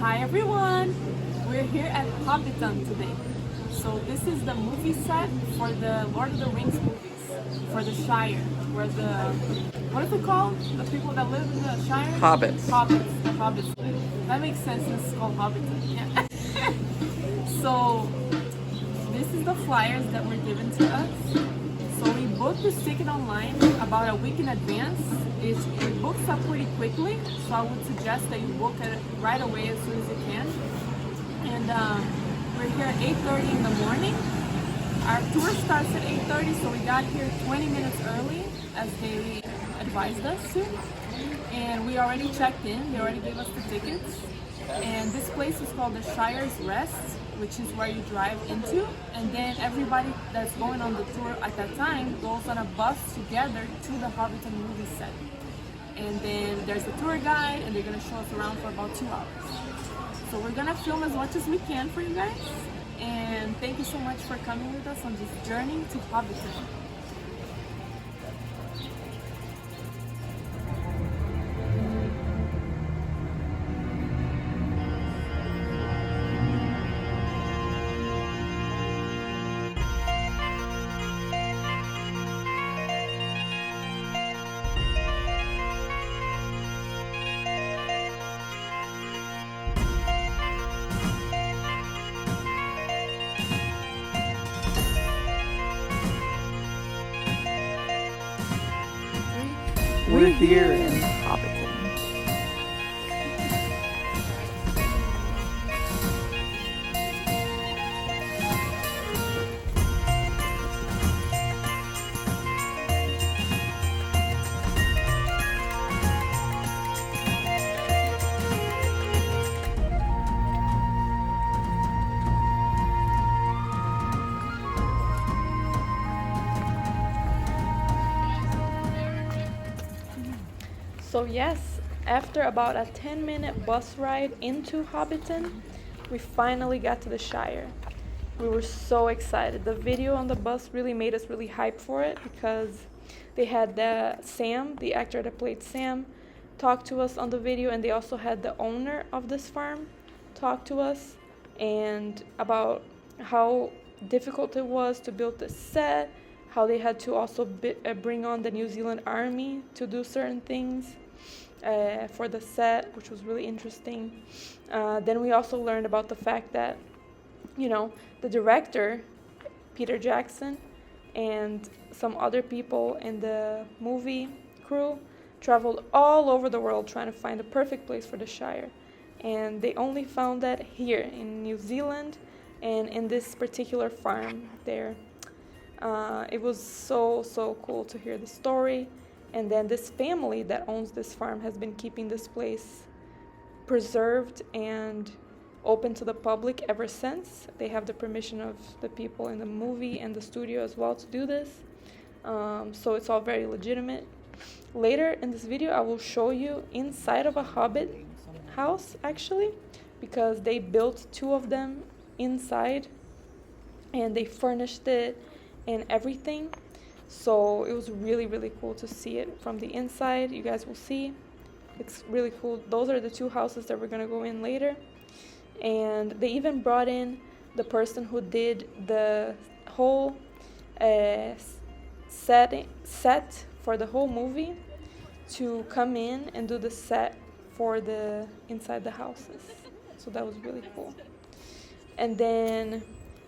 Hi everyone! We're here at Hobbiton today. So this is the movie set for the Lord of the Rings movies, for the Shire, where what is it called? The people that live in the Shire? Hobbits. Hobbits, the Hobbits live. That makes sense since it's called Hobbiton, yeah. So this is the flyers that were given to us. So we booked this ticket online about a week in advance. It books up pretty quickly, so I would suggest that you book it right away as soon as you can. And we're here at 8:30 in the morning. Our tour starts at 8:30, so we got here 20 minutes early, as they advised us to. And we already checked in. They already gave us the tickets. And this place is called the Shire's Rest, which is where you drive into, and then everybody that's going on the tour at that time goes on a bus together to the Hobbiton movie set. And then there's a tour guide, and they're gonna show us around for about 2 hours. So we're gonna film as much as we can for you guys, and thank you so much for coming with us on this journey to Hobbiton. We're here in Hobbiton. So yes, after about a 10-minute bus ride into Hobbiton, we finally got to the Shire. We were so excited. The video on the bus really made us really hyped for it because they had Sam, the actor that played Sam, talk to us on the video, and they also had the owner of this farm talk to us and about how difficult it was to build the set, how they had to also bring on the New Zealand Army to do certain things for the set, which was really interesting. Then we also learned about the fact that, the director, Peter Jackson, and some other people in the movie crew traveled all over the world trying to find the perfect place for the Shire. And they only found that here in New Zealand and in this particular farm there. It was so cool to hear the story. And then this family that owns this farm has been keeping this place preserved and open to the public ever since. They have the permission of the people in the movie and the studio as well to do this. So it's all very legitimate. Later in this video, I will show you inside of a Hobbit house, actually, because they built 2 of them inside and they furnished it and everything. So it was really cool to see it from the inside. You guys will see. It's really cool. Those are the 2 houses that we're going to go in later. And they even brought in the person who did the whole set for the whole movie to come in and do the set for the inside the houses. So that was really cool. And then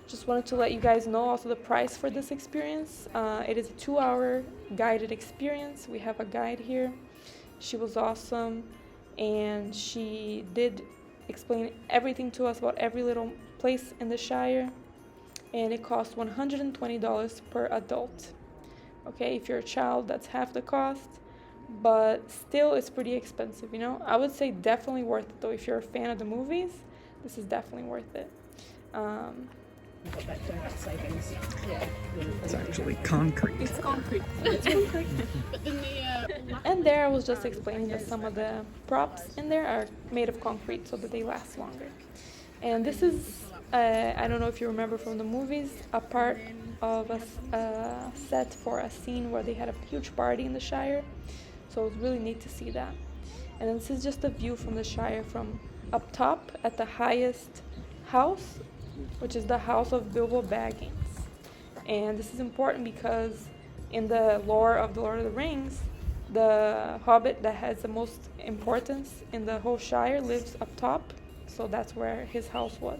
just wanted to let you guys know also the price for this experience. It is a 2-hour guided experience. We have a guide here. She was awesome, and she did explain everything to us about every little place in the Shire, and it cost $120 per adult. Okay, if you're a child, that's half the cost, but still it's pretty expensive, I would say definitely worth it, though. If you're a fan of the movies, this is definitely worth it. It's actually concrete. It's concrete. And there I was just explaining that some of the props in there are made of concrete so that they last longer. And this is, I don't know if you remember from the movies, a part of a set for a scene where they had a huge party in the Shire. So it was really neat to see that. And this is just a view from the Shire from up top at the highest house, which is the house of Bilbo Baggins. And this is important because in the lore of the Lord of the Rings, the hobbit that has the most importance in the whole Shire lives up top, so that's where his house was.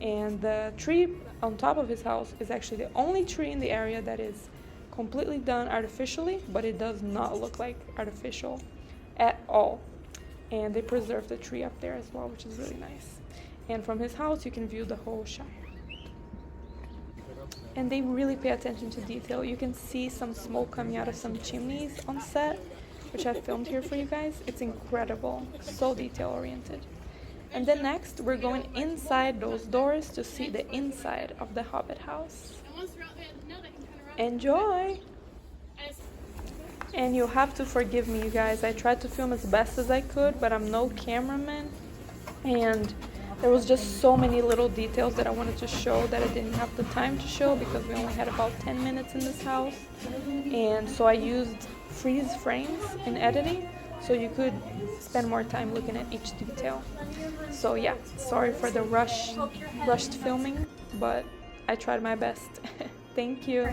And the tree on top of his house is actually the only tree in the area that is completely done artificially, but it does not look like artificial at all. And they preserved the tree up there as well, which is really nice. And from his house you can view the whole Shire. And they really pay attention to detail. You can see some smoke coming out of some chimneys on set, which I filmed here for you guys. It's incredible, so detail oriented. And then next we're going inside those doors to see the inside of the Hobbit house. Enjoy! And you'll have to forgive me, you guys. I tried to film as best as I could, but I'm no cameraman, and there was just so many little details that I wanted to show that I didn't have the time to show because we only had about 10 minutes in this house. And so I used freeze frames in editing so you could spend more time looking at each detail. So yeah, sorry for the rushed filming, but I tried my best. Thank you.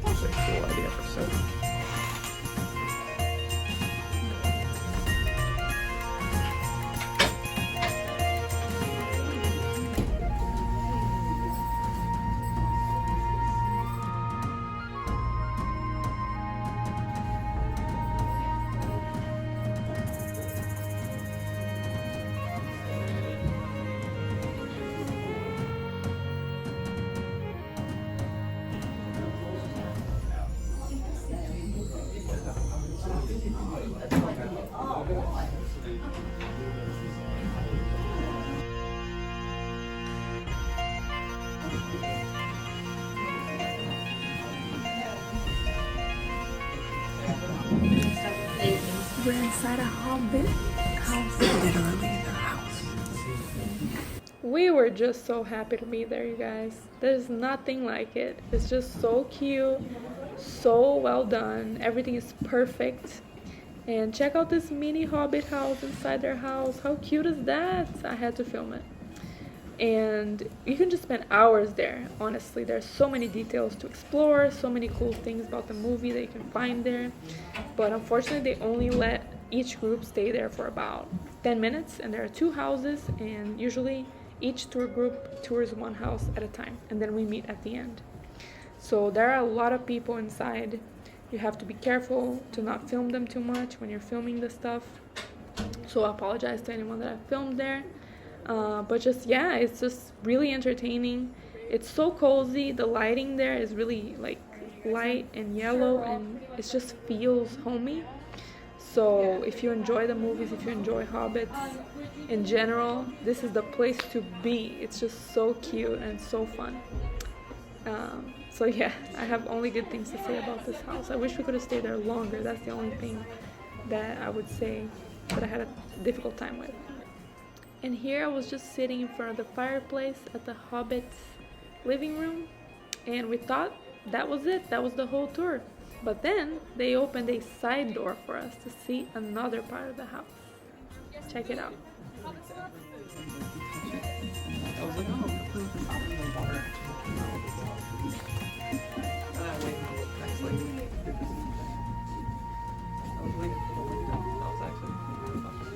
That's a cool idea for soap. We're inside a Hobbit house. Literally their house. We were just so happy to be there, you guys. There's nothing like it. It's just so cute, so well done. Everything is perfect. And check out this mini Hobbit house inside their house. How cute is that? I had to film it. And you can just spend hours there, honestly. There's so many details to explore, so many cool things about the movie that you can find there. But unfortunately, they only let each group stay there for about 10 minutes. And there are 2 houses, and usually each tour group tours 1 house at a time. And then we meet at the end. So there are a lot of people inside. You have to be careful to not film them too much when you're filming the stuff. So I apologize to anyone that I filmed there. But just, yeah, it's just really entertaining. It's so cozy. The lighting there is really like light and yellow, and it just feels homey. So if you enjoy the movies, if you enjoy Hobbits in general, this is the place to be. It's just so cute and so fun. So yeah, I have only good things to say about this house. I wish we could have stayed there longer. That's the only thing that I would say that I had a difficult time with. And here I was just sitting in front of the fireplace at the Hobbit's living room, and we thought that was it. That was the whole tour. But then they opened a side door for us to see another part of the house. Check it out. I was like, oh, the food is out in the water. And I waited for the next lady. I was waiting for the window. I was actually thinking about this.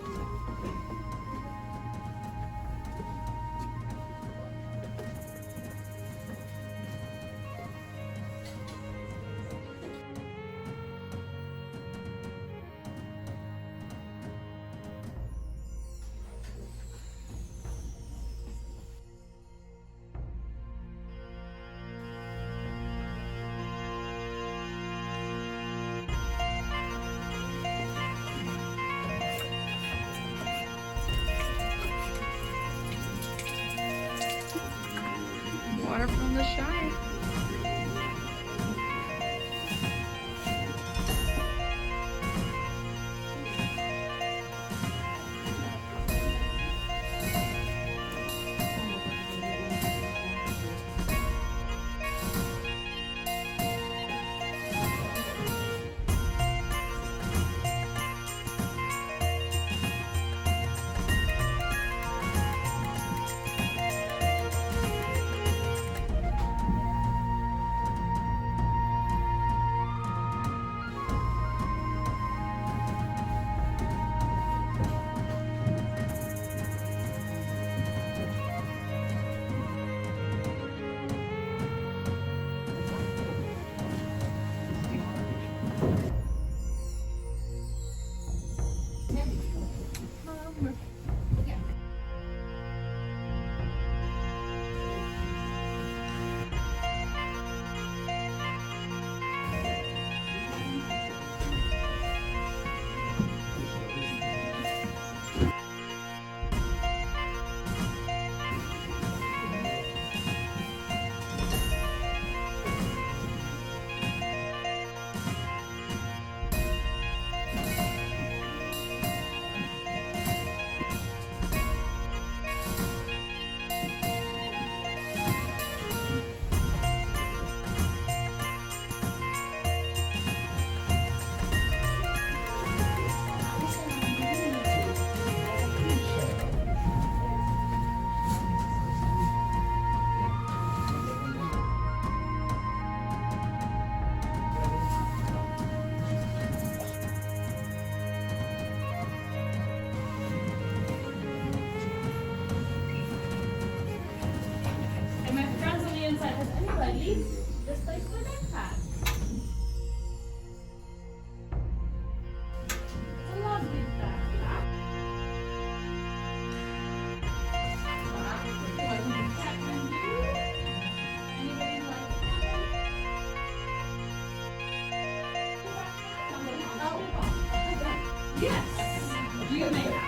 Everybody, this place for backpack. I love this backpack. Anybody like that? Yes, you may have.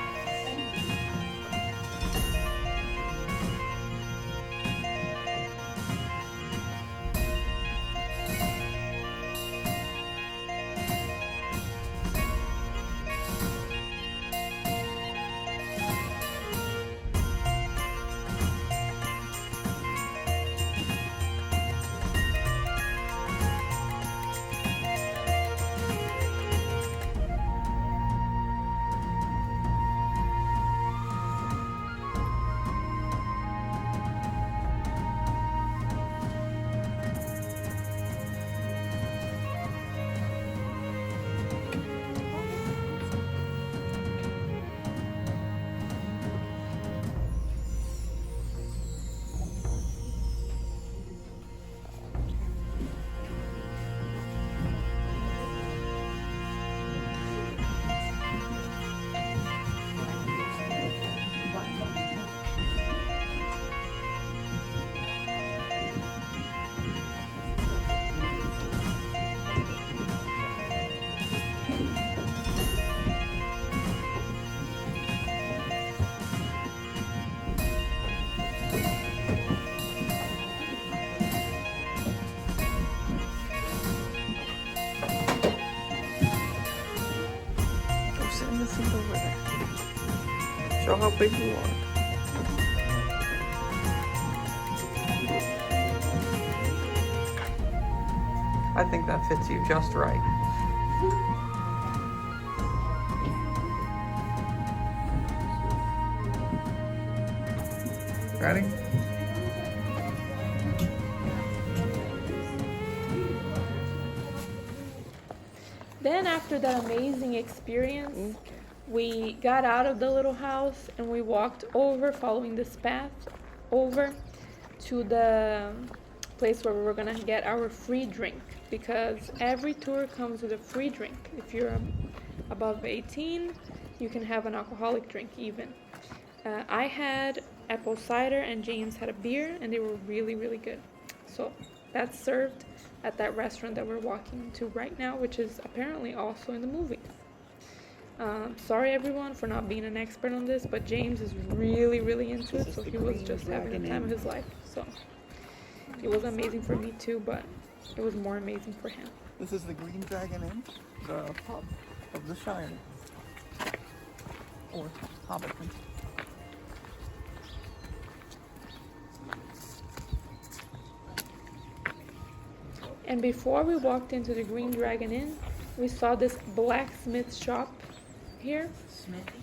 Over there. Show how big you are. I think that fits you just right. Ready? Then after that amazing experience, we got out of the little house and we walked over, following this path, over to the place where we were gonna get our free drink, because every tour comes with a free drink. If you're above 18, you can have an alcoholic drink even. I had apple cider and James had a beer, and they were really, really good. So that's served at that restaurant that we're walking to right now, which is apparently also in the movie. Sorry everyone for not being an expert on this, but James is really, really into it, so he was just having the time of his life. So it was amazing for me too, but it was more amazing for him. This is the Green Dragon Inn, the pub of the Shire, or Hobbiton. And before we walked into the Green Dragon Inn, we saw this blacksmith shop here,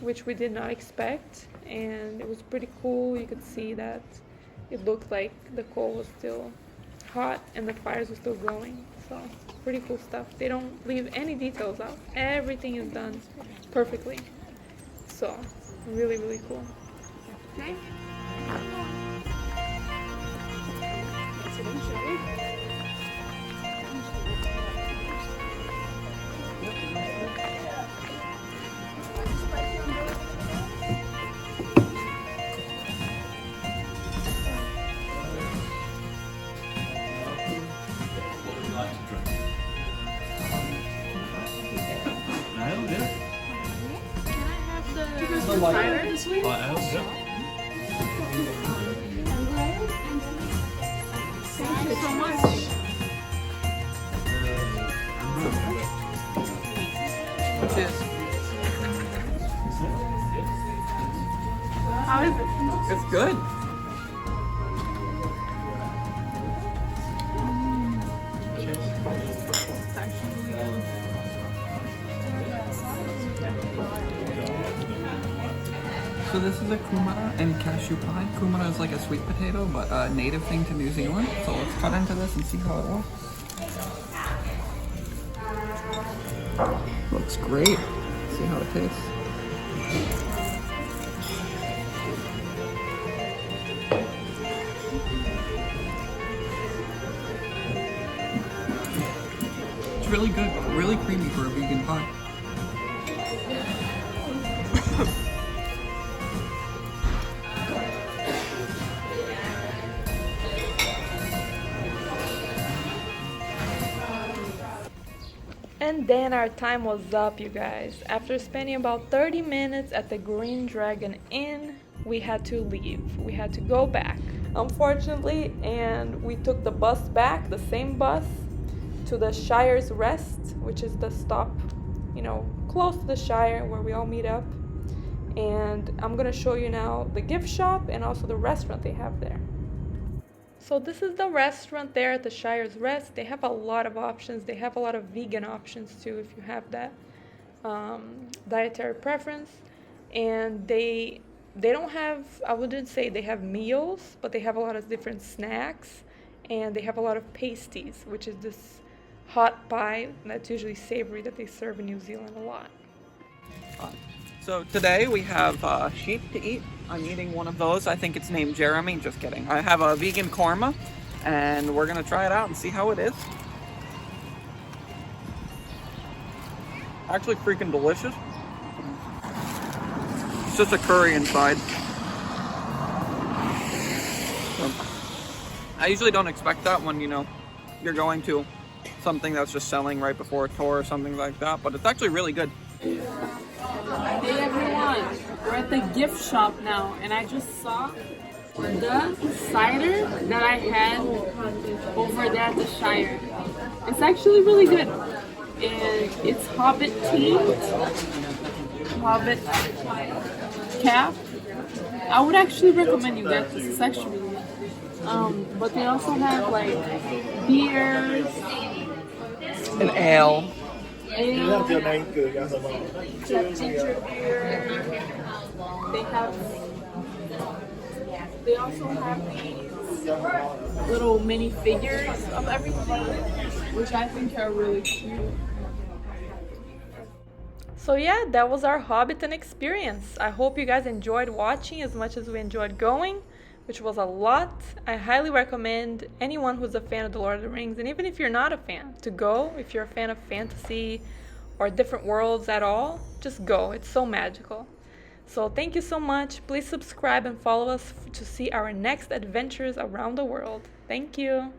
which we did not expect, and it was pretty cool. You could see that it looked like the coal was still hot and the fires were still going. So pretty cool stuff. They don't leave any details out. Everything is done perfectly. So really, really cool. Okay. Cider this week? Thank you so much. Cheers. How is it? It's good. So this is a kumara and cashew pie. Kumara is like a sweet potato, but a native thing to New Zealand. So let's cut into this and see how it looks. Looks great. See how it tastes. really good, really creamy for a vegan pie. And then our time was up, you guys. After spending about 30 minutes at the Green Dragon Inn, we had to leave. We had to go back, unfortunately, and we took the bus back, the same bus, to the Shire's Rest, which is the stop, you know, close to the Shire where we all meet up. And I'm gonna show you now the gift shop and also the restaurant they have there. So this is the restaurant there at the Shire's Rest. They have a lot of options. They have a lot of vegan options too if you have that dietary preference. And they don't have, I wouldn't say they have meals, but they have a lot of different snacks, and they have a lot of pasties, which is this hot pie that's usually savory that they serve in New Zealand a lot. So today we have sheep to eat. I'm eating one of those. I think it's named Jeremy. Just kidding. I have a vegan korma, and we're gonna try it out and see how it is. Actually freaking delicious. It's just a curry inside. So, I usually don't expect that when, you know, you're going to something that's just selling right before a tour or something like that, but it's actually really good. Hey everyone, we're at the gift shop now, and I just saw the cider that I had over there at the Shire. It's actually really good, and it's Hobbit themed, Hobbit cap. I would actually recommend you get this. It's actually really good. But they also have like beers, An ale. ginger beer. They also have these little mini figures of everything, which I think are really cute. So yeah, that was our Hobbiton experience. I hope you guys enjoyed watching as much as we enjoyed going, which was a lot. I highly recommend anyone who's a fan of The Lord of the Rings, and even if you're not a fan, to go. If you're a fan of fantasy or different worlds at all, just go. It's so magical. So thank you so much. Please subscribe and follow us to see our next adventures around the world. Thank you.